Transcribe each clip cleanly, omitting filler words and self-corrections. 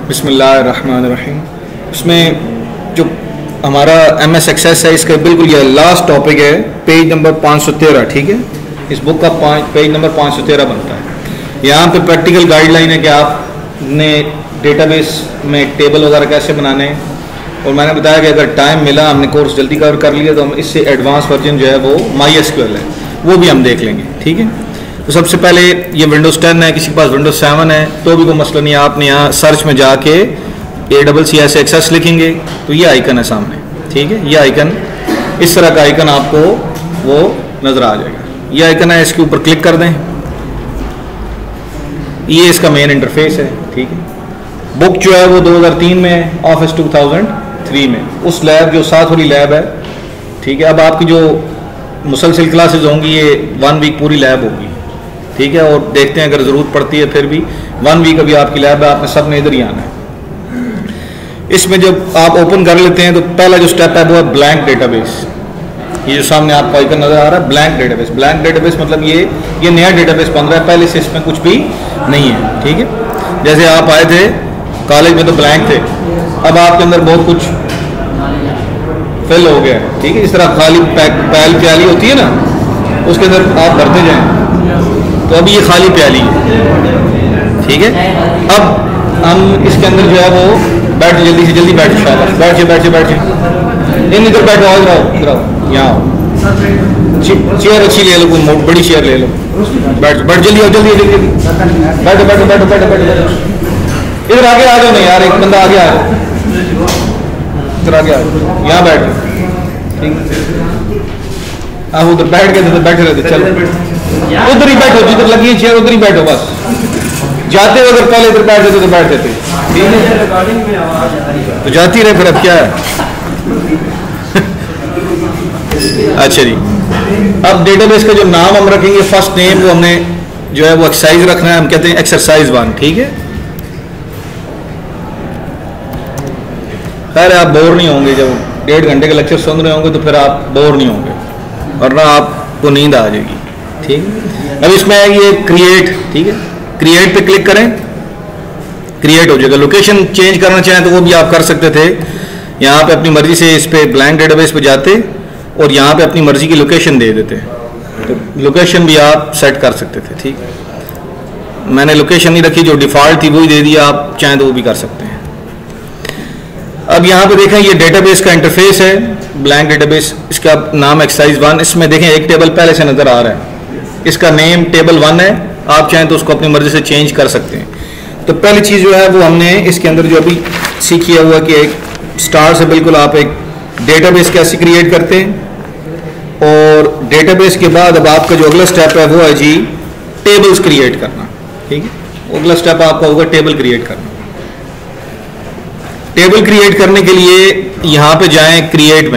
बिस्मिल्लाहिर्रहमानिर्रहीम। इसमें जो हमारा MS एक्सेस है, इसका बिल्कुल ये लास्ट टॉपिक है, पेज नंबर 513। ठीक है, इस बुक का पेज नंबर 513 बनता है। यहाँ पे प्रैक्टिकल गाइडलाइन है कि आपने डेटाबेस में टेबल वगैरह कैसे बनाने हैं, और मैंने बताया कि अगर टाइम मिला, हमने कोर्स जल्दी कवर कर लिया, तो हम इससे एडवांस वर्जन जो है वो MySQL है, वो भी हम देख लेंगे। ठीक है, तो सबसे पहले ये विंडोज़ 10 है, किसी के पास विंडोज़ 7 है तो भी कोई मसला नहीं है। आपने यहाँ सर्च में जाके ACCS एक्सेस लिखेंगे तो ये आइकन है सामने। ठीक है, ये आइकन, इस तरह का आइकन आपको वो नज़र आ जाएगा। ये आइकन है, इसके ऊपर क्लिक कर दें। ये इसका मेन इंटरफेस है। ठीक है, बुक जो है वो 2003 में है, ऑफिस 2003 में, उस लैब जो साथ वाली लैब है। ठीक है, अब आपकी जो मुसलसल क्लासेस होंगी ये 1 वीक पूरी लैब होगी। ठीक है, और देखते हैं अगर ज़रूरत पड़ती है फिर भी 1 वीक अभी आपकी लैब है, आपने सब ने इधर ही आना है। इसमें जब आप ओपन कर लेते हैं तो पहला जो स्टेप है वो है ब्लैंक डेटाबेस। ये जो सामने आपको आइकन नज़र आ रहा है, ब्लैंक डेटाबेस। ब्लैंक डेटाबेस मतलब ये नया डेटाबेस बन रहा है, पहले से इसमें कुछ भी नहीं है। ठीक है, जैसे आप आए थे कॉलेज में तो ब्लैंक थे, अब आपके अंदर बहुत कुछ फिल हो गया है। ठीक है, इस तरह खाली प्याली होती है ना, उसके अंदर आप भरते जाएं, तो अभी ये खाली प्याली है। ठीक है, अब हम इसके अंदर जो है वो बैठ, जल्दी से जल्दी बैठ, शाबाश, बैठ इन इधर बैठो, इधर आओ, यहाँ आओ, चेयर अच्छी ले लो, कोई बड़ी चेयर ले लो, बैठ जल्दी आओ, जल्दी बैठो, इधर आगे आ जाओ। नहीं यार, एक बंदा आगे आ जाओ, इधर आगे आ जाओ, यहाँ बैठ। ठीक, आप उधर बैठ गए तो बैठे रहते, चलो उधर ही बैठो, जिधर लगी है चेयर उधर ही बैठो बस। जाते हो अगर पहले इधर बैठ जाते तो बैठ जाते। ठीक है, तो जाती रहे फिर, अब क्या है। अच्छा जी, अब डेटाबेस का जो नाम हम रखेंगे, फर्स्ट नेम वो हमने जो है वो एक्सरसाइज रखना है, हम कहते हैं एक्सरसाइज 1। ठीक है, खैर आप बोर नहीं होंगे, जब 1.5 घंटे के लेक्चर सुन रहे होंगे तो फिर आप बोर नहीं होंगे, वरना आपको नींद आ जाएगी। ठीक है, अब इसमें है ये क्रिएट। ठीक है, क्रिएट पे क्लिक करें, क्रिएट हो जाएगा। लोकेशन चेंज करना चाहें तो वो भी आप कर सकते थे, यहाँ पे अपनी मर्जी से इस पे ब्लैंक डेटाबेस पे जाते और यहाँ पे अपनी मर्जी की लोकेशन दे देते, तो लोकेशन भी आप सेट कर सकते थे। ठीक, मैंने लोकेशन नहीं रखी, जो डिफ़ॉल्ट थी वही दे दिया, आप चाहें तो वो भी कर सकते हैं। अब यहाँ पे देखें ये डेटाबेस का इंटरफेस है, ब्लैंक डेटाबेस, इसका नाम एक्सरसाइज 1। इसमें देखें एक टेबल पहले से नज़र आ रहा है, इसका नेम टेबल 1 है, आप चाहें तो उसको अपनी मर्जी से चेंज कर सकते हैं। तो पहली चीज़ जो है वो हमने इसके अंदर जो अभी सीखी हुआ कि एक स्टार से बिल्कुल आप एक डेटाबेस कैसे क्रिएट करते हैं, और डेटाबेस के बाद अब आपका जो अगला स्टेप है वो है जी टेबल्स क्रिएट करना। ठीक है, अगला स्टेप आपका होगा टेबल क्रिएट करना। टेबल क्रिएट करने के लिए यहाँ पे जाएं, क्रिएट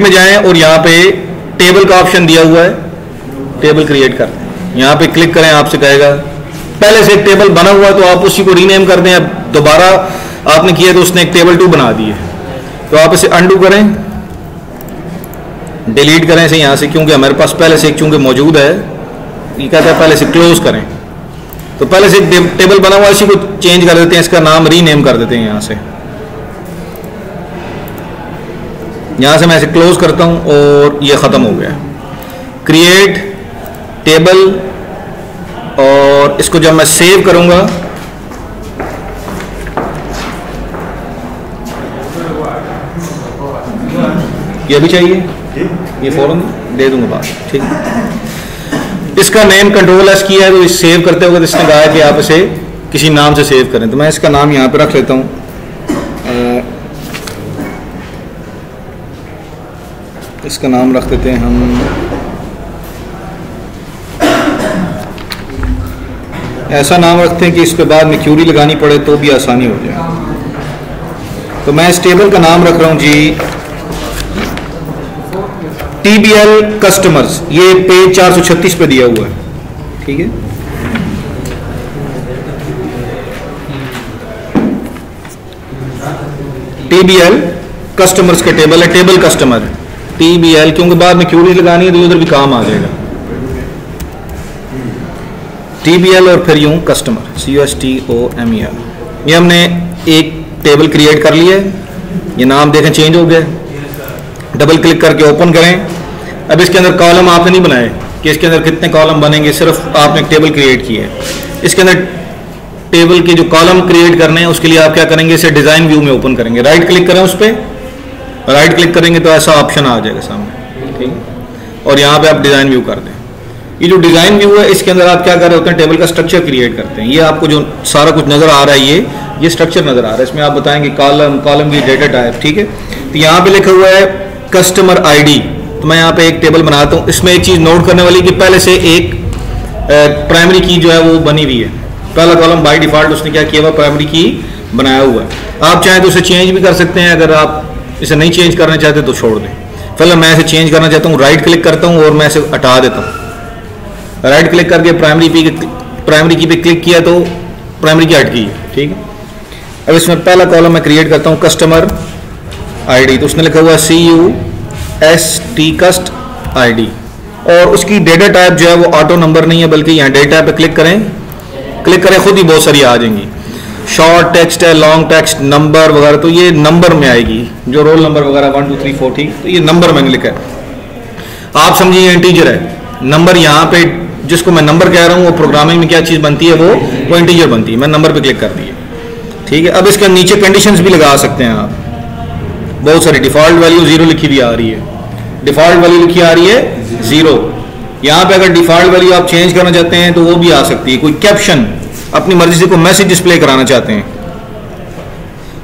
में जाएं और यहाँ पे टेबल का ऑप्शन दिया हुआ है, टेबल क्रिएट कर, यहाँ पे क्लिक करें। आपसे कहेगा पहले से एक टेबल बना हुआ है तो आप उसी को रीनेम कर दें, अब दोबारा आपने किया तो उसने एक टेबल 2 बना दी है, तो आप इसे अंडू करें, डिलीट करें इसे यहाँ से, क्योंकि हमारे पास पहले से एक चूंकि मौजूद है, ये कहता है पहले से क्लोज करें। तो पहले से एक टेबल बना हुआ, इसी को चेंज कर देते हैं, इसका नाम रीनेम कर देते हैं। यहाँ से मैं इसे क्लोज करता हूँ और ये ख़त्म हो गया क्रिएट टेबल। और इसको जब मैं सेव करूँगा ये भी चाहिए, ये फौरन दे दूंगा बात। ठीक, इसका नेम कंट्रोल-S किया है, तो इस सेव करते हुए इसने कहा है कि आप इसे किसी नाम से सेव करें, तो मैं इसका नाम यहाँ पे रख लेता हूँ। इसका नाम रख देते हैं हम, ऐसा नाम रखते हैं कि इस पे बाद में क्यूरी लगानी पड़े तो भी आसानी हो जाए। तो मैं इस टेबल का नाम रख रहा हूँ जी TBL कस्टमर्स, ये पेज 436 पे दिया हुआ है। ठीक है, TBL कस्टमर्स का टेबल है, टेबल कस्टमर TBL, क्योंकि बाद में क्यूरी लगानी है तो उधर भी काम आ जाएगा। TBL और फिर यूँ कस्टमर CUSTOMER। ये हमने एक टेबल क्रिएट कर लिया है, ये नाम देखें चेंज हो गया। डबल क्लिक करके ओपन करें। अब इसके अंदर कॉलम आपने नहीं बनाए कि इसके अंदर कितने कॉलम बनेंगे, सिर्फ आपने एक टेबल क्रिएट की है। इसके अंदर टेबल के जो कॉलम क्रिएट करने हैं उसके लिए आप क्या करेंगे, इसे डिज़ाइन व्यू में ओपन करेंगे। राइट क्लिक करें उस पर, राइट क्लिक करेंगे तो ऐसा ऑप्शन आ जाएगा सामने, ठीक है। और यहाँ पे आप डिज़ाइन व्यू कर दें। ये जो डिज़ाइन व्यू है इसके अंदर आप क्या कर रहे होते हैं, टेबल का स्ट्रक्चर क्रिएट करते हैं। ये आपको जो सारा कुछ नज़र आ रहा है ये स्ट्रक्चर नज़र आ रहा है। इसमें आप बताएंगे कॉलम की डेटा टाइप, ठीक है। तो यहाँ पे लिखा हुआ है कस्टमर ID। तो मैं यहाँ पे एक टेबल बनाता हूँ। इसमें एक चीज़ नोट करने वाली कि पहले से एक प्राइमरी की जो है वो बनी हुई है। पहला कॉलम बाय डिफॉल्ट उसने क्या किया हुआ, प्राइमरी की बनाया हुआ है। आप चाहें तो उसे चेंज भी कर सकते हैं, अगर आप इसे नहीं चेंज करना चाहते तो छोड़ दें। फिलहाल मैं इसे चेंज करना चाहता हूँ, राइट क्लिक करता हूँ और मैं इसे हटा देता हूँ। राइट क्लिक करके प्राइमरी की पे क्लिक किया तो प्राइमरी की हट गई है, ठीक है। अब इसमें पहला कॉलम मैं क्रिएट करता हूँ कस्टमर ID। तो उसने लिखा हुआ CUST कस्ट ID और उसकी डेटा टाइप जो है वो ऑटो नंबर नहीं है, बल्कि यहाँ डेटा पे क्लिक करें खुद ही बहुत सारी आ जाएंगी। शॉर्ट टेक्स्ट है, लॉन्ग टेक्स्ट, नंबर वगैरह, तो ये नंबर में आएगी। जो रोल नंबर वगैरह 1 2 3 4, ठीक, तो ये नंबर मैंने लिखा है। आप समझिए ये इंटीजर है। नंबर यहाँ पे जिसको मैं नंबर कह रहा हूँ वो प्रोग्रामिंग में क्या चीज़ बनती है, वो इंटीजर बनती है। मैं नंबर पे क्लिक कर दिए, ठीक है। अब इसके नीचे कंडीशंस भी लगा सकते हैं आप, बहुत सारी। डिफॉल्ट वैल्यू 0 लिखी हुई आ रही है, डिफॉल्ट वैल्यू लिखी आ रही है 0। यहाँ पे अगर डिफॉल्ट वैल्यू आप चेंज करना चाहते हैं तो वो भी आ सकती है। कोई कैप्शन अपनी मर्जी से कोई मैसेज डिस्प्ले कराना चाहते हैं,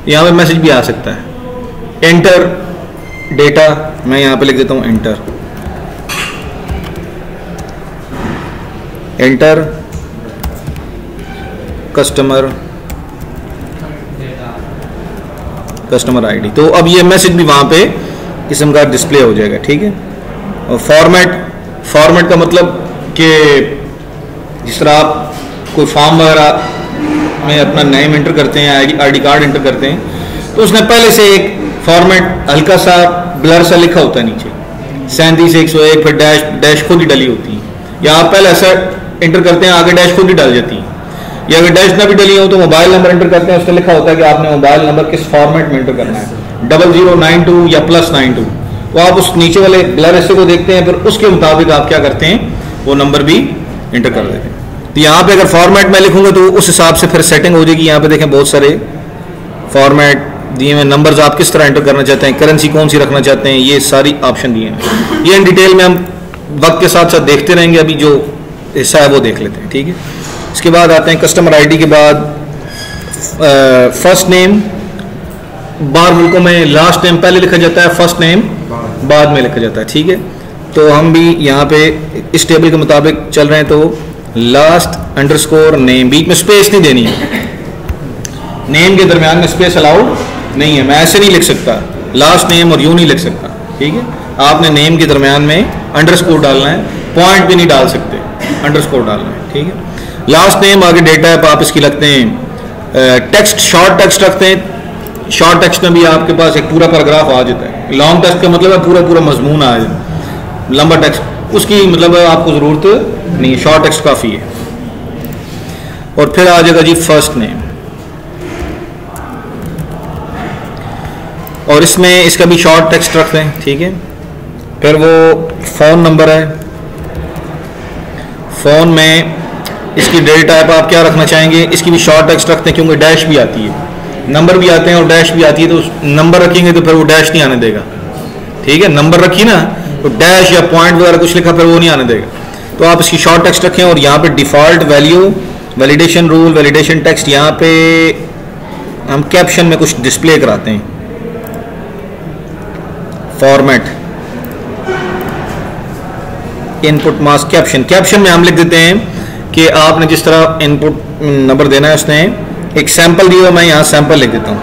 यहाँ पे मैसेज भी आ सकता है। एंटर डेटा, मैं यहाँ पे लिख देता हूँ एंटर कस्टमर ID। तो अब ये मैसेज भी वहाँ पे किस्म का डिस्प्ले हो जाएगा, ठीक है। और फॉर्मेट का मतलब कि जिस तरह आप कोई फॉर्म वगैरह में अपना नेम एंटर करते हैं, ID कार्ड एंटर करते हैं, तो उसने पहले से एक फॉर्मेट हल्का सा ब्लर सा लिखा होता है नीचे 37 फिर डैश खुद ही डली होती है। या आप पहले ऐसा एंटर करते हैं, आगे डैश खुद ही डल जाती है। या अगर डैश ना भी डली हो तो मोबाइल नंबर एंटर करते हैं, उसमें लिखा होता है कि आपने मोबाइल नंबर किस फॉर्मेट में एंटर करना है, 0092 या +92। तो आप उस नीचे वाले ब्लर हिस्से को देखते हैं, फिर उसके मुताबिक आप क्या करते हैं, वो नंबर भी एंटर कर देते हैं। तो यहाँ पे अगर फॉर्मेट में लिखूंगा तो उस हिसाब से फिर सेटिंग हो जाएगी। यहाँ पे देखें बहुत सारे फॉर्मेट दिए हुए, नंबर्स आप किस तरह एंटर करना चाहते हैं, करेंसी कौन सी रखना चाहते हैं, ये सारी ऑप्शन दिए हैं। ये इन डिटेल में हम वक्त के साथ साथ देखते रहेंगे, अभी जो हिस्सा है वो देख लेते हैं, ठीक है। इसके बाद आते हैं कस्टमर ID के बाद फर्स्ट नेम। बाहर मुल्कों में लास्ट नेम पहले लिखा जाता है, फर्स्ट नेम बाद में लिखा जाता है, ठीक है। तो हम भी यहाँ पे इस टेबल के मुताबिक चल रहे हैं। तो लास्ट _नेम, बीच में स्पेस नहीं देनी है, नेम के दरमियान में स्पेस अलाउड नहीं है। मैं ऐसे नहीं लिख सकता लास्ट नेम और यूँ नहीं लिख सकता, ठीक है। आपने नेम के दरमियान में अंडरस्कोर डालना है, पॉइंट भी नहीं डाल सकते, अंडरस्कोर डालना है, ठीक है। लास्ट नेम, आगे डेटा है, आप इसकी लगते हैं टेक्स्ट, शॉर्ट टेक्स्ट रखते हैं। शॉर्ट टेक्स्ट में भी आपके पास एक पूरा पैराग्राफ आ जाता है। लॉन्ग टेक्स्ट का मतलब है पूरा मजमून आ जाए। लंबा टेक्स्ट उसकी मतलब है आपको ज़रूरत नहीं, शॉर्ट टेक्स्ट काफ़ी है। और फिर आ जाएगा जी फर्स्ट नेम, और इसमें इसका भी शॉर्ट टेक्स्ट रखते हैं, ठीक है। फिर वो फ़ोन नंबर है, फ़ोन में इसकी डेटा टाइप आप क्या रखना चाहेंगे, इसकी भी शॉर्ट टेक्स्ट रखते हैं क्योंकि डैश भी आती है, नंबर भी आते हैं और डैश भी आती है। तो नंबर रखेंगे तो फिर वो डैश नहीं आने देगा, ठीक है। नंबर रखी ना तो डैश या पॉइंट वगैरह कुछ लिखा फिर वो नहीं आने देगा। तो आप इसकी शॉर्ट टेक्स्ट रखें। और यहाँ पे default value, validation rule, validation text, यहाँ पे हम कैप्शन में कुछ डिस्प्ले कराते हैं। फॉर्मेट, इनपुट मास्क, कैप्शन में हम लिख देते हैं कि आपने जिस तरह इनपुट नंबर देना है, उसने एक सैंपल दिया, मैं यहाँ सैंपल लिख देता हूँ।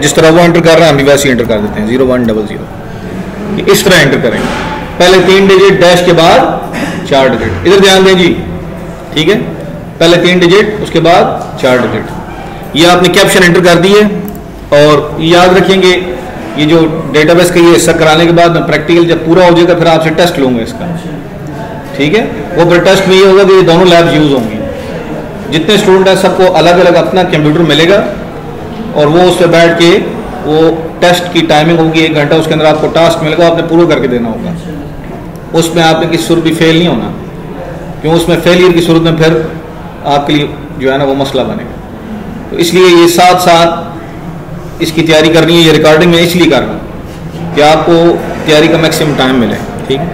जिस तरह वो एंटर कर रहा है हम भी वैसे ही एंटर कर देते हैं, 0100। इस तरह एंटर करेंगे, पहले 3 डिजिट डैश के बाद 4 डिजिट। इधर ध्यान दें जी, ठीक है। पहले 3 डिजिट उसके बाद 4 डिजिट। ये आपने कैप्शन एंटर कर दिए। और याद रखेंगे ये जो डेटाबेस का ये हिस्सा कराने के बाद प्रैक्टिकल जब पूरा हो जाएगा फिर आपसे टेस्ट लूँगा इसका, ठीक है। वो फिर टेस्ट में ये होगा कि ये दोनों लैब्स यूज़ होंगी, जितने स्टूडेंट हैं सबको अलग अलग अपना कंप्यूटर मिलेगा और वो उस पर बैठ के वो टेस्ट की टाइमिंग होगी 1 घंटा, उसके अंदर आपको टास्क मिलेगा, आपने पूरा करके देना होगा। उसमें आपने किसी सूरत भी फेल नहीं होना, क्यों उसमें फेलियर की सूरत में फिर आपके लिए जो है ना वो मसला बनेगा। तो इसलिए ये साथ साथ इसकी तैयारी करनी है। ये रिकॉर्डिंग में इसलिए कर रहा हूँ कि आपको तैयारी का मैक्सिमम टाइम मिले, ठीक है।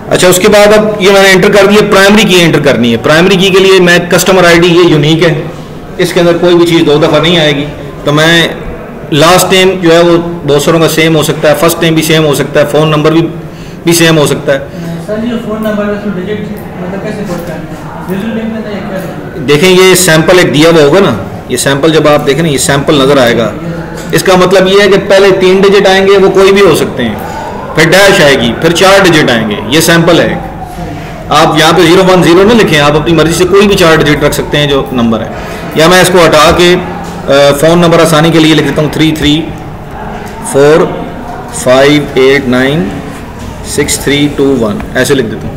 अच्छा, उसके बाद अब ये मैंने एंटर कर दिया, प्राइमरी की एंटर करनी है। प्राइमरी की के लिए मैं कस्टमर आईडी, ये यूनिक है, इसके अंदर कोई भी चीज़ 2 दफ़ा नहीं आएगी। तो मैं लास्ट नेम जो है वो दूसरों का सेम हो सकता है, फर्स्ट नेम भी सेम हो सकता है, फ़ोन नंबर भी सेम हो सकता है। सर ये फ़ोन नंबर डिजिट मतलब कैसे कोड करना है? देखें ये सैंपल एक दिया हुआ होगा ना, ये सैंपल जब आप देखें ना ये सैंपल नज़र आएगा, इसका मतलब ये है कि पहले 3 डिजिट आएंगे, वो कोई भी हो सकते हैं, फिर डैश आएगी, फिर 4 डिजिट आएंगे। ये सैंपल है। आप यहाँ पे 010 ना लिखें, आप अपनी मर्जी से कोई भी 4 डिजिट रख सकते हैं जो नंबर है। या मैं इसको हटा के फ़ोन नंबर आसानी के लिए लिख देता हूँ 3345896321, ऐसे लिख देता हूँ,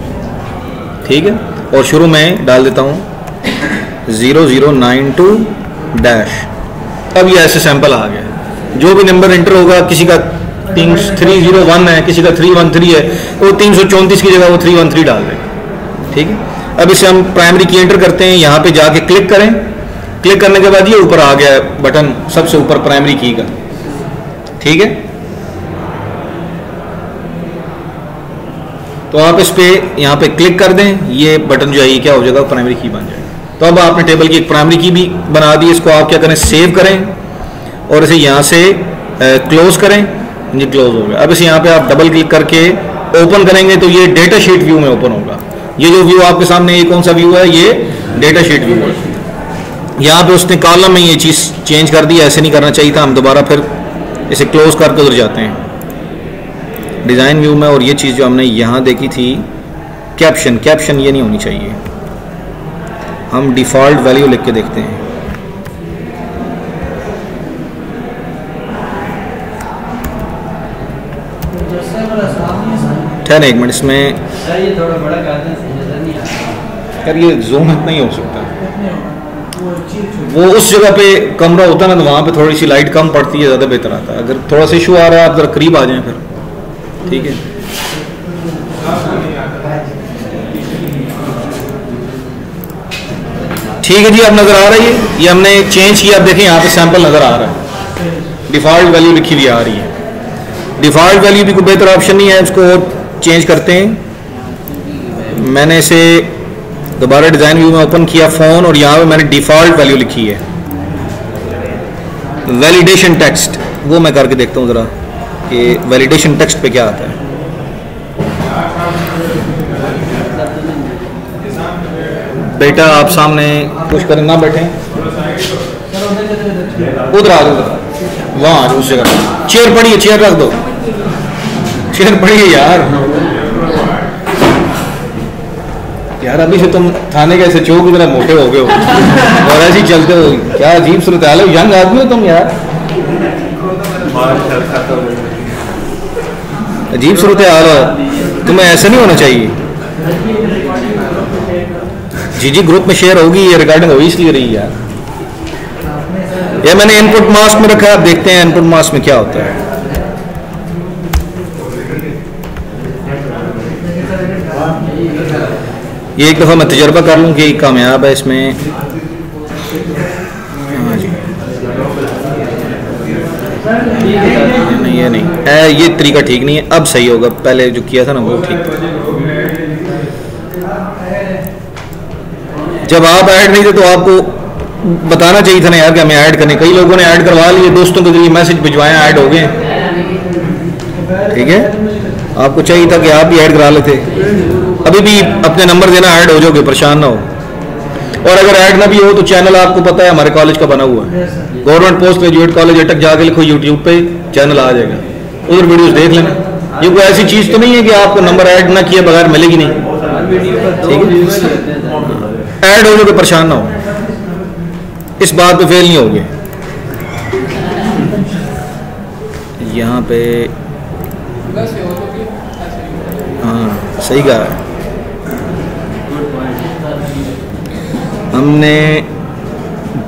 ठीक है। और शुरू में डाल देता हूँ 0092 डैश। अब ये ऐसे सैंपल आ गया। जो भी नंबर एंटर होगा, किसी का 301 है, किसी का 313 है, वो 334 की जगह वो 313 डाल दें, ठीक है। अब इसे हम प्राइमरी की एंटर करते हैं, यहाँ पे जाके क्लिक करें। क्लिक करने के बाद ये ऊपर आ गया बटन, सबसे ऊपर प्राइमरी की का, ठीक है। तो आप इस पे यहाँ पे क्लिक कर दें, ये बटन जो है ये क्या हो जाएगा, प्राइमरी की बन जाएगा। तो अब आपने टेबल की एक प्राइमरी की भी बना दी। इसको आप क्या करें, सेव करें और इसे यहाँ से क्लोज करें। ये क्लोज हो गया। अब इसे यहाँ पे आप डबल क्लिक करके ओपन करेंगे तो ये डेटा शीट व्यू में ओपन होगा। ये जो व्यू आपके सामने, ये कौन सा व्यू है, ये डेटा शीट व्यू है। यहाँ पे उसने कॉलम में ये चीज़ चेंज कर दी, ऐसे नहीं करना चाहिए था। हम दोबारा फिर इसे क्लोज करके उधर जाते हैं डिज़ाइन व्यू में। और ये चीज़ जो हमने यहाँ देखी थी कैप्शन, कैप्शन ये नहीं होनी चाहिए। हम डिफ़ॉल्ट वैल्यू लिख के देखते हैं। ठहर एक मिनट, इसमें ये थोड़ा बड़ा करते हैं, नजर नहीं आता यार, ये जूम इतना ही हो सकता है। वो उस जगह पे कमरा होता है ना, तो वहाँ पे थोड़ी सी लाइट कम पड़ती है, ज़्यादा बेहतर आता है। अगर थोड़ा सा इशू आ रहा है, आप ज़रा करीब आ जाएं फिर, ठीक है। ठीक है जी, अब नज़र आ रही है। ये हमने चेंज किया, अब देखें यहाँ पे सैंपल नज़र आ रहा है, डिफ़ॉल्ट वैल्यू लिखी हुई आ रही है। डिफ़ॉल्ट वैल्यू भी कोई बेहतर ऑप्शन नहीं है, इसको चेंज करते हैं। मैंने इसे दोबारा डिज़ाइन व्यू में ओपन किया फ़ोन, और यहाँ पे मैंने डिफ़ॉल्ट वैल्यू लिखी है वैलिडेशन टेक्स्ट। वो मैं करके देखता हूँ ज़रा कि वैलिडेशन टेक्स्ट पे क्या आता है। बेटा आप सामने कुछ करें, ना बैठे, उधर आ जाओ, वहाँ आ जाओ उस जगह। चेयर पड़ी है, चेयर रख दो, चेयर पड़ी है यार। यार अभी से तुम थाने के ऐसे चौक की तरह मोटे हो गए हो और ऐसे ही चलते हो, क्या अजीब सूरत हाल है। यंग आदमी हो तुम यार, अजीब सूरत हाल है, तुम्हें ऐसा नहीं होना चाहिए। जी ग्रुप में शेयर होगी, ये रिकॉर्डिंग होगी इसलिए रही यार। ये मैंने इनपुट मास्क में रखा है, आप देखते हैं इनपुट मास्क में क्या होता है। ये एक दफ़ा मैं तजर्बा कर लूँ कि कामयाब है इसमें। हाँ जी, नहीं ये नहीं है, ये तरीका ठीक नहीं है। अब सही होगा, पहले जो किया था ना वो ठीक था। जब आप ऐड नहीं थे तो आपको बताना चाहिए था ना यार कि हमें ऐड करने। कई लोगों ने ऐड करवा लिए, दोस्तों के जरिए मैसेज भिजवाएं, ऐड हो गए, ठीक है। आपको चाहिए था कि आप भी ऐड करा लेते। अभी भी अपने नंबर देना, ऐड हो जाओगे, परेशान ना हो। और अगर ऐड ना भी हो तो चैनल आपको पता है हमारे कॉलेज का बना हुआ है, गवर्नमेंट पोस्ट ग्रेजुएट कॉलेज अटक, जाके लिखो यूट्यूब पे, चैनल आ जाएगा, उधर वीडियोस देख लेना। ये कोई ऐसी चीज़ तो नहीं है कि आपको नंबर ऐड ना किए बगैर मिलेगी नहीं, ठीक है। ऐड हो जाओगे, परेशान ना हो, इस बात पे फेल नहीं होगे। यहाँ पे हाँ सही कहा है। हमने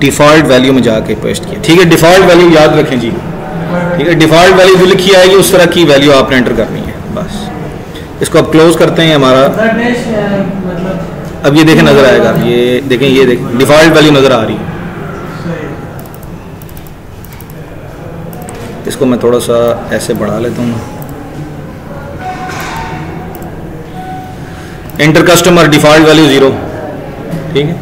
डिफ़ॉल्ट वैल्यू में जाके पेस्ट किया। ठीक है, डिफ़ॉल्ट वैल्यू याद रखें जी। ठीक है, डिफ़ॉल्ट वैल्यू जो लिखी आएगी उस तरह की वैल्यू आपने एंटर करनी है बस। इसको अब क्लोज करते हैं हमारा। अब ये देखें नज़र आएगा, ये देखें, ये देखें डिफ़ॉल्ट वैल्यू नज़र आ रही है। इसको मैं थोड़ा सा ऐसे बढ़ा लेता हूँ। Inter customer default value 0। ठीक है,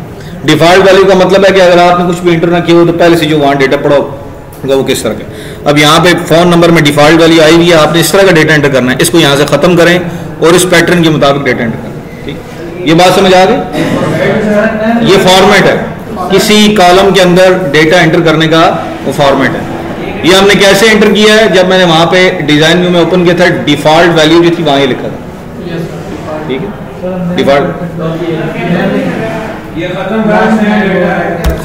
डिफ़ॉल्ट वैल्यू का मतलब है कि अगर आपने कुछ भी इंटर ना किया हो तो पहले से जो वहाँ डेटा पड़ा होगा वो किस तरह का। अब यहाँ पे फ़ोन नंबर में डिफ़ॉल्ट वैल्यू आई हुई है, आपने इस तरह का डेटा एंटर करना है। इसको यहाँ से ख़त्म करें और इस पैटर्न के मुताबिक डेटा एंटर करें। ठीक, ये बात समझ आ गई? ये फॉर्मेट है, किसी कॉलम के अंदर डेटा एंटर करने का वो फॉर्मेट है। ये हमने कैसे एंटर किया है, जब मैंने वहाँ पे डिज़ाइन व्यू में ओपन किया था, डिफ़ॉल्ट वैल्यू जो थी वहाँ ये लिखा था। ठीक है, डिफ़ॉल्ट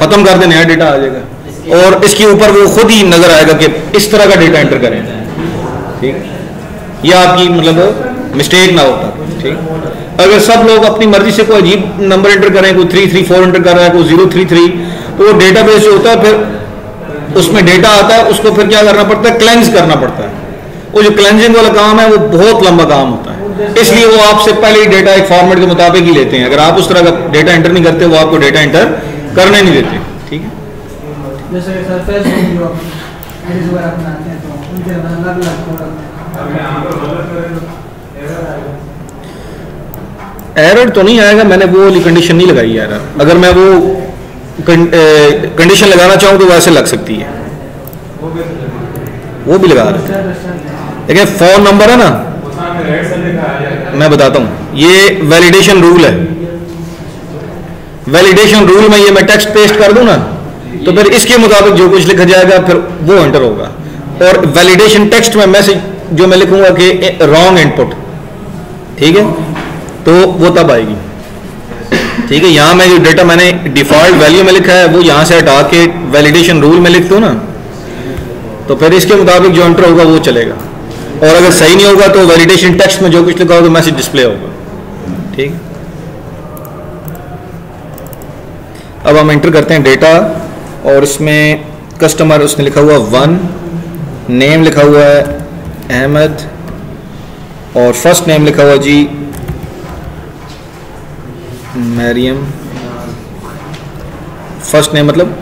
ख़त्म कर दे, नया डेटा आ जाएगा और इसके ऊपर वो खुद ही नज़र आएगा कि इस तरह का डेटा एंटर करें। ठीक, ये आपकी मतलब मिस्टेक ना होता। ठीक, अगर सब लोग अपनी मर्जी से कोई अजीब नंबर एंटर करें, कोई 334 एंटर कर रहा है, कोई 033, तो वो डेटाबेस जो होता है फिर उसमें डेटा आता है, उसको फिर क्या करना पड़ता है, क्लेंस करना पड़ता है। वो जो क्लेंजिंग वाला काम है वो बहुत लंबा काम होता है, इसलिए वो आपसे पहले ही डेटा एक फॉर्मेट के मुताबिक ही लेते हैं। अगर आप उस तरह का डेटा एंटर नहीं करते वो आपको डेटा एंटर करने नहीं देते। ठीक है, एरर तो नहीं आएगा, मैंने वो वाली कंडीशन नहीं लगाई यार। अगर मैं वो कंडीशन लगाना चाहूँ तो वैसे लग सकती है, वो भी लगा देते हैं। देखिए फ़ोन नंबर है ना, मैं बताता हूँ, ये वैलिडेशन रूल है। वैलिडेशन रूल में ये मैं टेक्स्ट पेस्ट कर दूँ ना, तो फिर इसके मुताबिक जो कुछ लिखा जाएगा फिर वो एंटर होगा। और वैलिडेशन टेक्स्ट में मैसेज जो मैं लिखूंगा कि रॉन्ग इनपुट, ठीक है, तो वो तब आएगी। ठीक है, यहाँ मैं जो डेटा मैंने डिफ़ॉल्ट वैल्यू में लिखा है वो यहाँ से हटा के वैलिडेशन रूल में लिख दूँ ना, तो फिर इसके मुताबिक जो एंटर होगा वो चलेगा। और अगर सही नहीं होगा तो वैलिडेशन टेक्स्ट में जो कुछ लिखा होगा तो मैसेज डिस्प्ले होगा। ठीक, अब हम एंटर करते हैं डेटा, और इसमें कस्टमर उसने लिखा हुआ 1, नेम लिखा हुआ है अहमद, और फर्स्ट नेम लिखा हुआ जी मरियम। फर्स्ट नेम मतलब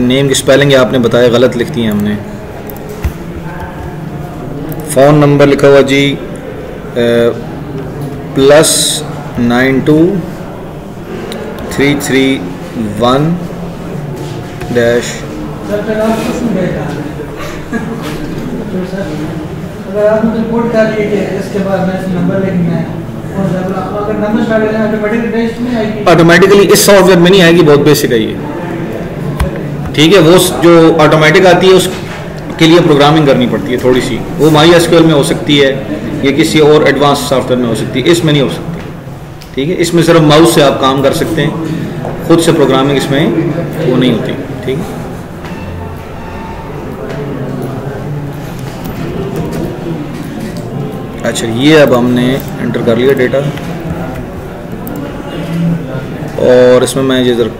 नेम की स्पेलिंग आपने बताया गलत लिखती है हमने। फ़ोन नंबर लिखा हुआ जी +923331 डैश। अगर आप मुझे कोड कर लिए कि इसके बाद मैं नंबर लिखना है, और अगर नंबर स्टार्ट हो जाए ऑटोमेटिकली टेस्ट में आएगी। ऑटोमेटिकली इस सॉफ्टवेयर में नहीं आएगी, बहुत बेसिक है ये। ठीक है, वो जो ऑटोमेटिक आती है उसके लिए प्रोग्रामिंग करनी पड़ती है थोड़ी सी, वो MySQL में हो सकती है या किसी और एडवांस सॉफ्टवेयर में हो सकती है, इसमें नहीं हो सकती। ठीक है, इसमें सिर्फ माउस से आप काम कर सकते हैं, खुद से प्रोग्रामिंग इसमें वो नहीं होती। ठीक है, अच्छा ये अब हमने एंटर कर लिया डेटा, और इसमें मैं ये इधर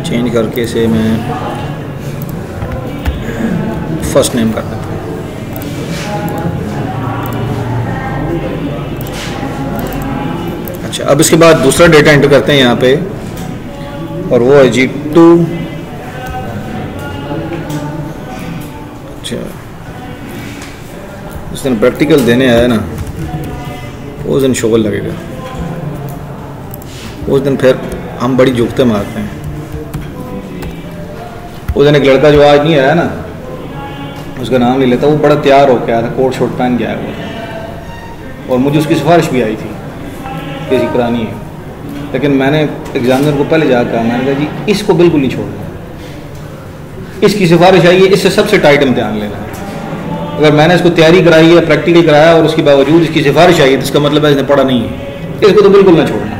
चेंज करके इसे मैं फर्स्ट नेम कर देता हूँ। अच्छा, अब इसके बाद दूसरा डेटा एंटर करते हैं यहाँ पे, और वो है G2। अच्छा, उस दिन प्रैक्टिकल देने आया ना, उस दिन शोगल लगेगा, उस दिन फिर हम बड़ी जुगते मारते हैं। उस दिन एक लड़का जो आज नहीं आया ना, उसका नाम नहीं लेता, वो बड़ा तैयार होकर आया था, कोट शोट पहन के आया हुआ था, और मुझे उसकी सिफारिश भी आई थी किसी करानी है, लेकिन मैंने एग्जामिनर को पहले जाकर कहा, मैंने कहा जी इसको बिल्कुल नहीं छोड़ना, इसकी सिफारिश आई है, इससे सबसे टाइट इम्तिहान लेना है। अगर मैंने इसको तैयारी कराई है, प्रैक्टिकल कराया, और उसके बावजूद इसकी सिफारिश आई है, तो इसका मतलब है इसने पढ़ा नहीं है। इसको तो बिल्कुल ना छोड़ना,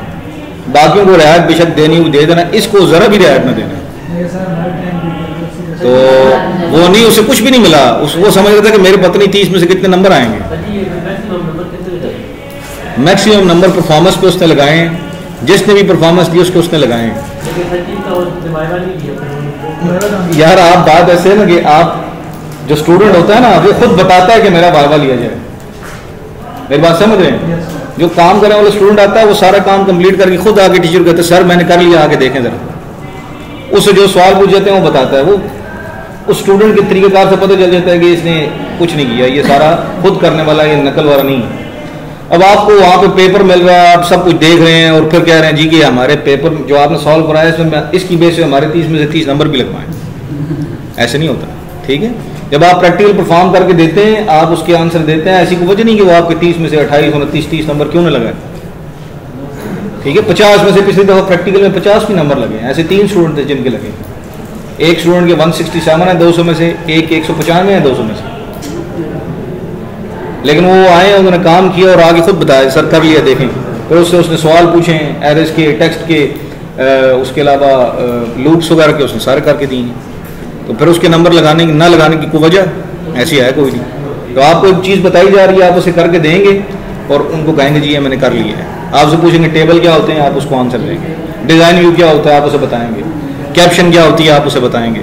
बाकियों को रियायत बेशक देनी दे देना, इसको ज़रा भी रियायत ना देना। तो वो नहीं, उसे कुछ भी नहीं मिला, वो समझ रहा था कि मेरे पत्नी 30 में से कितने नंबर आएंगे। मैक्सिमम नंबर परफॉर्मेंस पे उसने लगाए हैं, जिसने भी परफॉर्मेंस दी उसको उसने लगाए हैं। यार आप बात ऐसे है ना कि आप जो स्टूडेंट होता है ना वो खुद बताता है कि मेरा वाइवा लिया जाए, मेरी बात समझ रहे हैं? जो काम करने वाला स्टूडेंट आता है वो सारा काम कंप्लीट करके खुद आके टीचर कहते हैं सर मैंने कर लिया, आगे देखें जरा। उससे जो सवाल पूछ जाते हैं वो बताता है, वो उस स्टूडेंट के तरीकेकार से पता चल जाता है कि इसने कुछ नहीं किया, ये सारा खुद करने वाला, ये नकल वाला नहीं है। अब आपको वहाँ पे पेपर मिल रहा है, आप सब कुछ देख रहे हैं और फिर कह रहे हैं जी कि हमारे पेपर जो आपने सॉल्व कराया इसमें इसकी बेस पे हमारे 30 में से 30 नंबर भी लगवाएं। ऐसे नहीं होता, ठीक है? जब आप प्रैक्टिकल परफॉर्म करके देते हैं, आप उसके आंसर देते हैं, ऐसी कोई वजह नहीं कि वो आपके 30 में से 28, 29, 30 नंबर क्यों ना लगाए, ठीक है? 50 में से पिछली दफ़ा प्रैक्टिकल में 50 भी नंबर लगे, ऐसे 3 स्टूडेंट थे जिनके लगे। एक स्टूडेंट के 167 है 200 में से, एक 195 है 200 में से। लेकिन वो आए, उन्होंने काम किया और आगे खुद बताया सर कर लिया, देखें। फिर उससे उसने सवाल पूछे एरर्स के, टेक्स्ट के, उसके अलावा लूप्स वगैरह के उसने सारे करके दिए। तो फिर उसके नंबर लगाने की ना लगाने की कोई वजह ऐसी है कोई नहीं। तो आपको एक चीज़ बताई जा रही है, आप उसे करके देंगे और उनको कहेंगे जी ये मैंने कर लिया है। आपसे पूछेंगे टेबल क्या होते हैं, आप उसको आंसर देंगे। डिज़ाइन व्यू क्या होता है, आप उसे बताएंगे। कैप्शन क्या होती है, आप उसे बताएंगे।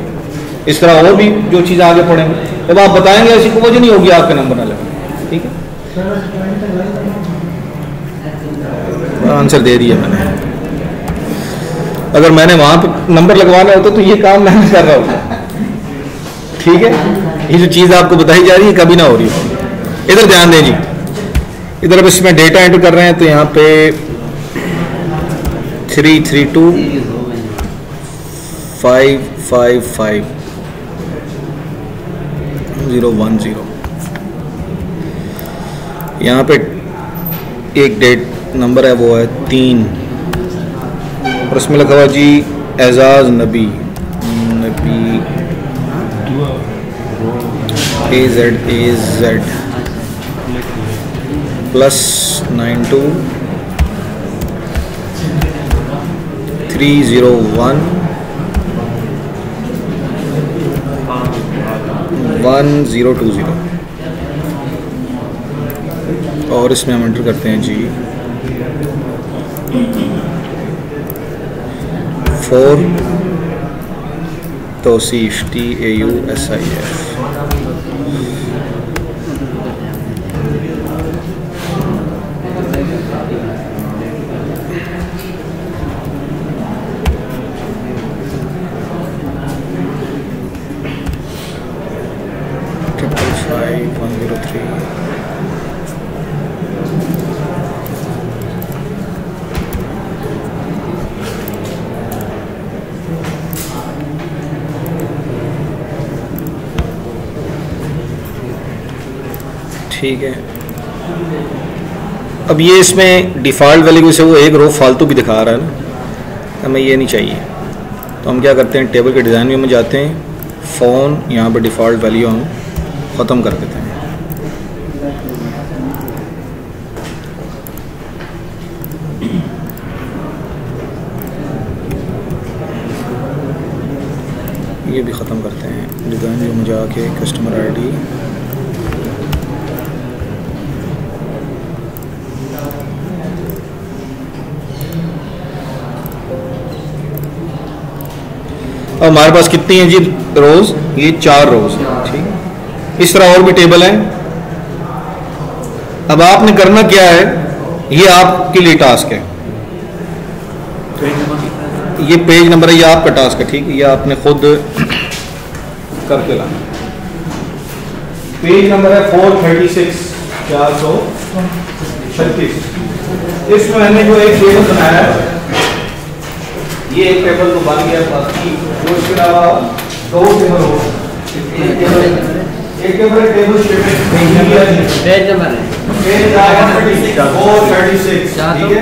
इस तरह और भी जो चीज़ आगे पढ़ेंगे, जब आप बताएंगे ऐसी कोई वजह नहीं होगी आपके नंबर ना लगे, ठीक है? आंसर दे दिया मैंने। अगर मैंने वहां पर नंबर लगवाना होता तो ये काम मैं कर रहा होता, ठीक है? ये जो चीज़ आपको बताई जा रही है कभी ना हो रही हो। इधर ध्यान दें जी, इधर अब इसमें डेटा एंटर कर रहे हैं तो यहाँ पे 332 555 010। यहाँ पे एक डेट नंबर है वो है 3 और इसमें लिखा हुआ जी एजाज नबी AZ प्लस 92 301 1020 और इसमें हम एंटर करते हैं जी 4 तौसीफ TAUSIF। ठीक है। अब ये इसमें डिफ़ॉल्ट वैल्यू से वो एक रो फालतू भी दिखा रहा है ना, हमें ये नहीं चाहिए। तो हम क्या करते हैं, टेबल के डिज़ाइन व्यू में जाते हैं, फ़ोन, यहाँ पर डिफ़ॉल्ट वैल्यू हम ख़त्म कर देते हैं। ये भी ख़त्म करते हैं। डिज़ाइन व्यू में जाके कस्टमर ID, अब हमारे पास कितनी है जी रोज़, ये 4 रोज़, ठीक है? इस तरह और भी टेबल हैं। अब आपने करना क्या है, ये आपके लिए टास्क है। ये पेज नंबर है, ये आपका टास्क है, ठीक है? ये आपने खुद करके लाना। पेज नंबर है 436 436। इसमें मैंने जो एक टेबल बनाया है, ये एक टेबल तो बन गया, बाकी जो इसके अलावा 2 टेबल हो, एक टेबल शेप में पेज नंबर है, पेज 436, ठीक है?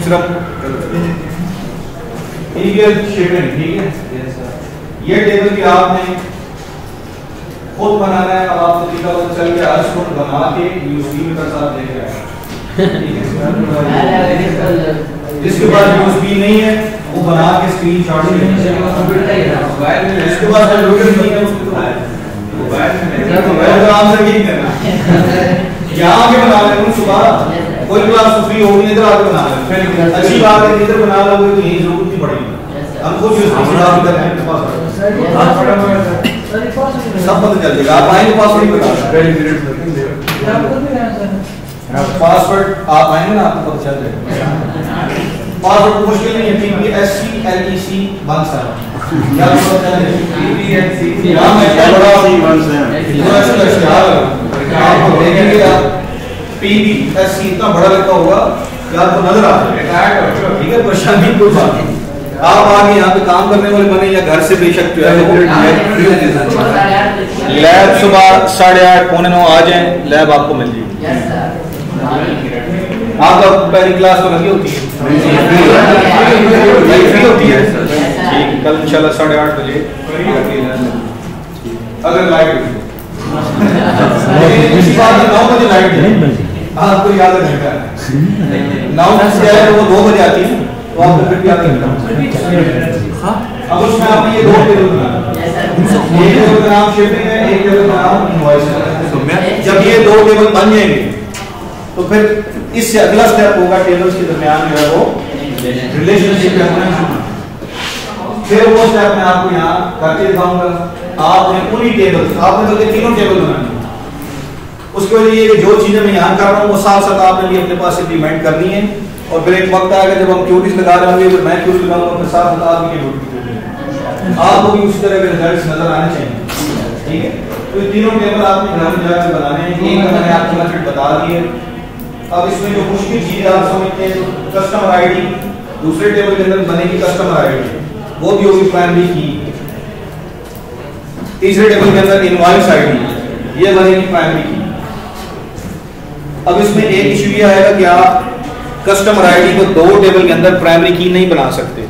सिर्फ ईगल शेपिंग, ठीक है? ये टेबल भी आपने खुद बनाना है। अब आपको दिखा पता चल गया, हर स्टूडेंट बना के यूएसबी में कर साथ देख रहा है, जिसके पास यूएसबी नहीं है वो बना के स्क्रीनशॉट ले लेंगे। इसके पास कंप्यूटर नहीं है उसको मोबाइल में आराम से यही करना, यहाँ के बना लेंगे सुबह कोई क्लास तो फ्री होगी, इधर आके बना लो। अच्छी बात है, इधर बना लोगे तो यही जरूरत नहीं पड़ेगी। हम खुद यूज कर सब पता चल जाएगा। आप आएंगे पासवर्ड बता पासवर्ड आप आएंगे ना, आपको पता चल जाएगा। पासवर्ड मुश्किल नहीं है, PPSCLEC 17 क्या पता चल जाएगा। आपको देखेंगे आप PPSC इतना बड़ा लिखा होगा कि आपको नजर आ जाएगा, ठीक है। परेशानी कोई बात नहीं। आप आगे यहाँ पे काम करने वाले बने या घर से बेशक जो है लैब सुबह 8:30 8:45 आ जाएं, लैब आपको मिल जाएगी। आपका पहली क्लास तो लगी होती है, फ्री होती है, ठीक। कल इंशाल्लाह 8:30 बजे अगर लाइट 9 बजे लाइट आपको याद रखना है। 9 बजे वो 2 बजे आती है, तो आपको फिर याद रखना। अब उसमें आपने ये 2 टेबल बनाना, एक टेबल का नाम शिपिंग है, एक टेबल का नाम इनवॉइस है। जब ये 2 टेबल बन जाएंगे तो फिर इससे अगला स्टेप होगा टेबल्स के दरमियान जो है वो रिलेशनशिप है। फिर वो स्टेप मैं आपको यहाँ करके दिखाऊंगा। आपने पूरी टेबल, आपने तो 3 टेबल बनानी है। उसकी वजह ये कि जो चीजें मैं यहाँ कर रहा हूँ वो साथ साथ आपने भी अपने पास इम्प्लीमेंट करनी है। और फिर एक वक्त आएगा जब हम क्यूरीज लगा रहे होंगे, फिर मैं क्यूरीज लगाऊंगा, फिर साथ साथ आप भी आपको भी उसी तरह के रिजल्ट्स नजर आने चाहिए, ठीक है। तो ये 3 टेबल आपने घर में जाकर बनाने हैं। एक मैंने आपको मेथड बता दिए। अब इसमें जो मुश्किल चीज आप समझते हैं, तो कस्टमर आईडी दूसरे टेबल के अंदर बनेगी, कस्टमर आईडी वो भी होगी प्राइमरी की। तीसरे टेबल के अंदर इनवॉइस आईडी ये बनेगी प्राइमरी की। अब इसमें एक इशू ये आएगा कि आप कस्टमर आईडी को 2 टेबल के अंदर प्राइमरी की नहीं बना सकते।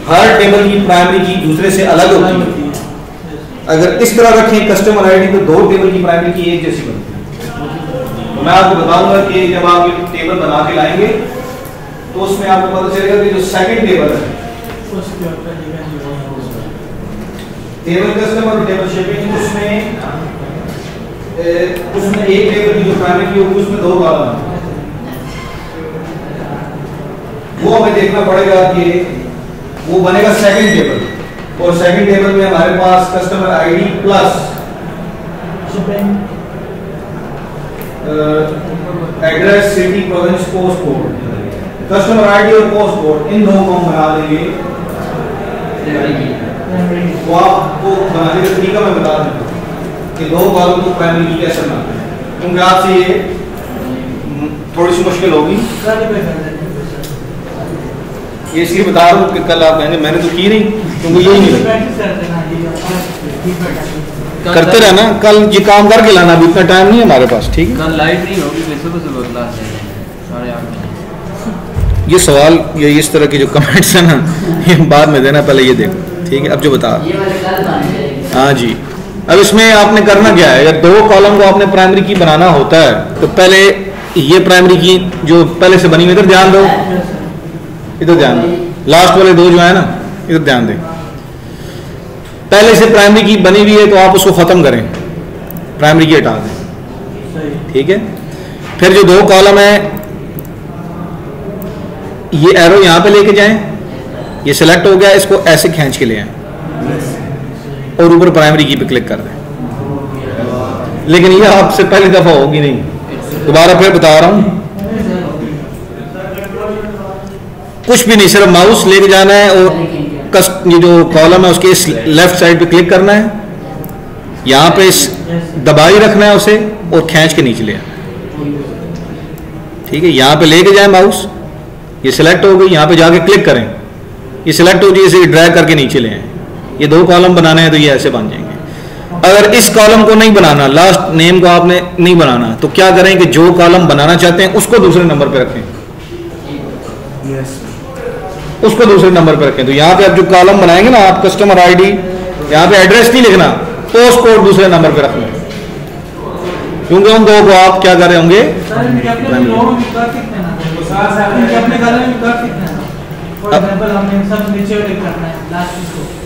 हर टेबल की प्राइमरी की दूसरे से अलग होती है। अगर इस तरह रखें कस्टमर आईडी तो 2 टेबल की प्राइमरी की एक जैसी बनती है। तो मैं आपको बताऊंगा कि जब आप ये टेबल बना के लाएंगे तो उसमें आपको पता चलेगा कि जो सेकंड टेबल है, टेबल कस्टमर और टेबल शिपिंग, उसमें एक टेबल की जो प्राइमरी की होगी उसमें 2 कॉलम है। वो हमें देखना पड़ेगा कि वो बनेगा सेकंड टेबल, और सेकंड टेबल में हमारे पास customer ID plus address, city, province, post code. Customer ID और पोस्ट कोड इन 2 को हम बना देंगे। तो आपको बनाने का तरीका मैं बता दूं कि 2 कॉलम को प्राइमरी की कैसे बनाते हैं, क्योंकि आपसे ये थोड़ी सी मुश्किल होगी। ये इसलिए बता रहा हूँ कि कल आप कहेंगे मैंने तो की नहीं, क्योंकि यही नहीं करते रहना। कल ये काम करके लाना, अभी इतना टाइम नहीं है हमारे पास, ठीक है। कल लाइट नहीं होगी, सुबह क्लास है 8:30। ये सवाल ये इस तरह के जो कमेंट्स है ना, ये बाद में देना, पहले ये देखो, ठीक है। अब जो बता, हाँ जी, अब इसमें आपने करना क्या है, अगर 2 कॉलम को आपने प्राइमरी की बनाना होता है तो पहले ये प्राइमरी की जो पहले से बनी हुई, इधर ध्यान दो, इधर ध्यान दो, लास्ट वाले 2 जो है ना, इधर ध्यान दें। पहले से प्राइमरी की बनी हुई है तो आप उसको खत्म करें, प्राइमरी की हटा दें, ठीक है। फिर जो 2 कॉलम है, ये एरो यहां पे लेके जाएं, ये सिलेक्ट हो गया, इसको ऐसे खींच के ले आए और ऊपर प्राइमरी की पे क्लिक कर दें। लेकिन ये आपसे पहली दफा होगी नहीं, दोबारा फिर बता रहा हूं, कुछ भी नहीं, सिर्फ माउस लेके जाना है और ये जो कॉलम है उसके इस लेफ्ट साइड पे क्लिक करना है, यहां पे इस दबाई रखना है उसे और खींच के नीचे ले आना, ठीक है। यहां पे लेके जाए माउस, ये सिलेक्ट हो गई, यहां पे जाके क्लिक करें, ये सिलेक्ट हो गई, इसे ड्रैग करके नीचे ले आए। ये 2 कॉलम बनाने हैं तो ये ऐसे बन जाएंगे। अगर इस कॉलम को नहीं बनाना, लास्ट नेम को आपने नहीं बनाना, तो क्या करें कि जो कॉलम बनाना चाहते हैं उसको दूसरे नंबर पे रखें, उसको दूसरे नंबर पे रखें। तो यहाँ पे आप जो कॉलम बनाएंगे ना, आप कस्टमर आईडी, यहाँ पे एड्रेस नहीं लिखना, पोस्ट कोड दूसरे नंबर पे रखना, क्योंकि उन 2 को आप क्या कर रहे होंगे,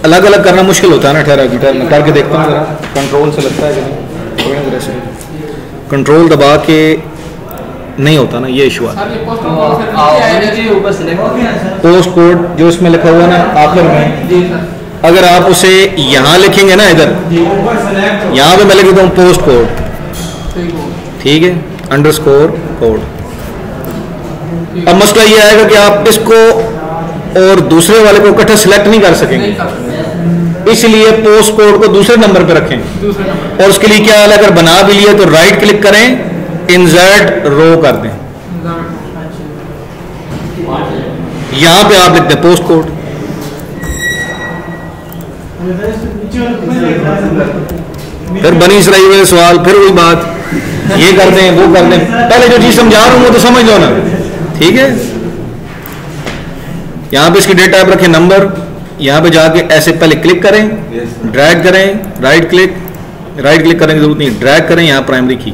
अलग अलग करना मुश्किल होता है ना। ठहरा करके देखता हूँ जरा, कंट्रोल से लगता है कि नहीं, कंट्रोल दबा के नहीं होता ना, ये इशू आता है। सर ये पोस्ट कोड फिर नीचे आएगा जी ऊपर सेलेक्ट ओके ना सर। पोस्ट कोड जो इसमें लिखा हुआ है ना आखिर में, जी सर अगर आप उसे यहाँ लिखेंगे ना, इधर ऊपर सेलेक्ट यहाँ पे मैं लिख देता हूँ पोस्ट कोड, ठीक हो ठीक है, अंडरस्कोर कोड। अब मसला ये आएगा कि आप इसको और दूसरे वाले को इकट्ठा सिलेक्ट नहीं कर सकेंगे, नहीं कर इसलिए पोस्ट कोड को दूसरे नंबर पे रखें। दूसरे नंबर और उसके लिए क्या हाल है, अगर बना भी लिए तो राइट क्लिक करें, इंसर्ट रो कर दें, यहां पे आप लिखते हैं पोस्ट कोड। फिर बनी इसराइल वाले सवाल, फिर वही बात, ये कर दें वो कर दें। पहले जो चीज समझा रहा हूं वो तो समझ लो ना, ठीक है। यहां पे इसकी डेट टाइप रखें नंबर, यहां पे जाके ऐसे पहले क्लिक करें, ड्रैग करें, राइट क्लिक करने की जरूरत नहीं, ड्रैग करें यहाँ प्राइमरी की।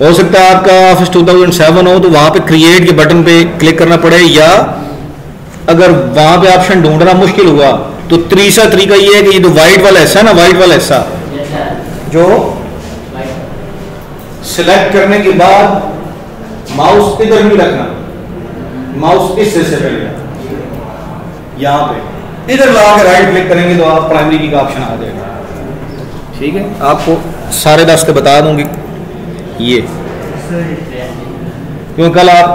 हो सकता है आपका ऑफिस 2007 हो तो वहां पे क्रिएट के बटन पे क्लिक करना पड़े, या अगर वहां पे ऑप्शन ढूंढना मुश्किल हुआ तो तीसरा तरीका ये है कि ये जो व्हाइट वाला हिस्सा ना, व्हाइट वाला हिस्सा जो सिलेक्ट करने के बाद माउस इधर नहीं रखना, माउस इस हिस्से पे लेना, यहां पे इधर ला के राइट क्लिक करेंगे तो आप प्राइमरी की का ऑप्शन आ जाएगा, ठीक है। आपको सारे रास्ते बता दूंगी ये, क्योंकि कल आप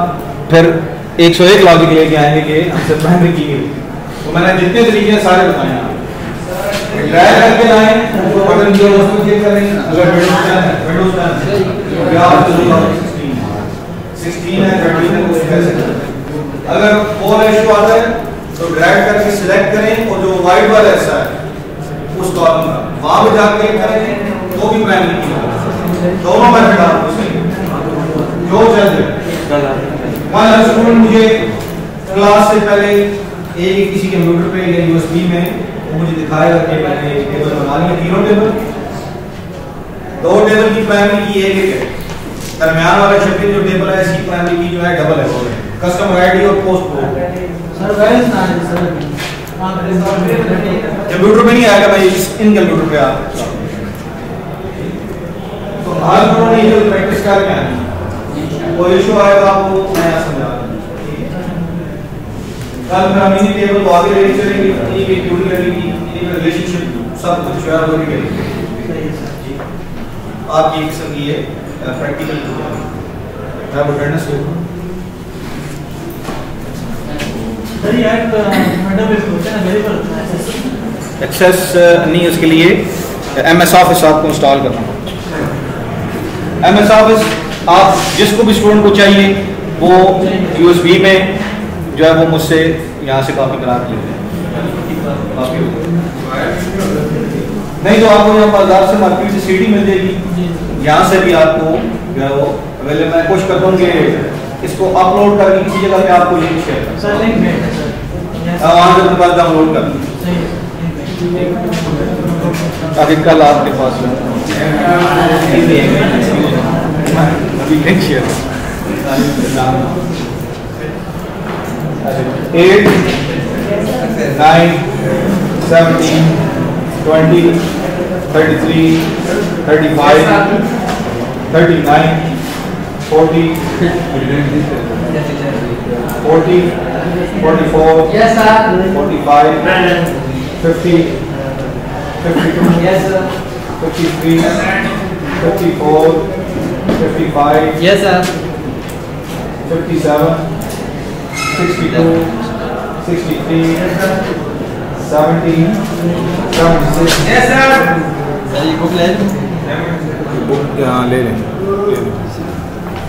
फिर 101 लॉजिक लेके आएंगे कि हमसे प्राइमरी की गई, तो मैंने जितने तरीके हैं सारे बताए हैं। ड्रैग करके लाएं तो बटन जो है उसको क्लिक करेंगे, अगर विंडोज 10 या 16 है 13 है तो कैसे, अगर 4 इशू आता है तो ड्रैग करके सिलेक्ट करें और जो व्हाइट वाला हिस्सा है उस कॉलम का वहां पे जाके क्लिक करेंगे तो भी प्राइमरी की होगा। दोनों मेथड आपको सही जो चल मान स्टूडेंट मुझे क्लास से पहले एक किसी कंप्यूटर पे या यूएसबी में वो मुझे दिखाएगा कि मैंने टेबल बना लिया, तीनों टेबल, दो टेबल की प्राइमरी की एक है, दरमियान वाला शक्ल जो टेबल है इसकी प्राइमरी की जो है डबल है, कस्टमर आईडी और पोस्ट कोड। सर गाइस ना सर कंप्यूटर पे नहीं आएगा भाई, इन कंप्यूटर पे आप तो हाल में नहीं जो प्रैक्टिस करके आनी, कोई इशू आएगा आपको नया समझा कल फिर हम इन्हीं टेबल को आगे लेके चलेंगे, इन्हीं की ड्यूटी लगेगी, इन्हीं का रिलेशनशिप सब कुछ शेयर होगी करेंगे। आपकी एक किस्म की ये प्रैक्टिकल मैं अटेंडेंस ले सर यार मैडम पे होता है ना वेरिएबल होता है एक्सेस नहीं, उसके लिए एमएस ऑफिस आपको इंस्टॉल करना होगा। एमएस ऑफिस आप जिसको भी स्टूडेंट को चाहिए वो यूएसबी में जो है वो मुझसे यहाँ से कॉपी करा के लेते हैं, नहीं तो आपको यहाँ बाजार से मार्केट से सीडी मिल जाएगी, यहाँ से भी आपको जो है वो अवेलेबल। मैं कोशिश करता हूँ कि इसको अपलोड करके किसी जगह पे आपको लिंक शेयर सर लिंक भेजना सर वहाँ से अपने पास डाउनलोड कर ताकि कल आपके पास अभी link share 8 9 17 20 33 35 39 40 40 44 yes sir 45 50 52 yes sir 53 54 55 yes sir 57 62 63 70 76 yes sir sir ये बुक ले बुक यहाँ ले लें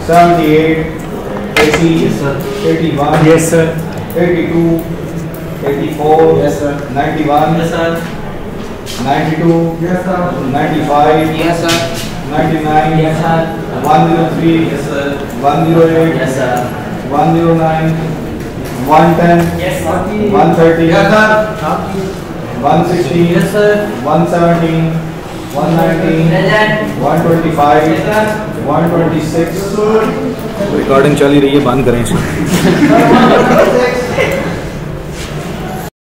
78 80 81 yes sir 82 84 yes sir 91 yes sir 92 yes sir 95 yes sir 99 yes sir 103 yes sir 108 yes sir 109 110 yes sir 130 yes sir 116 yes sir 117 119 125 126 recording चल ही रही है, बंद करें इसे।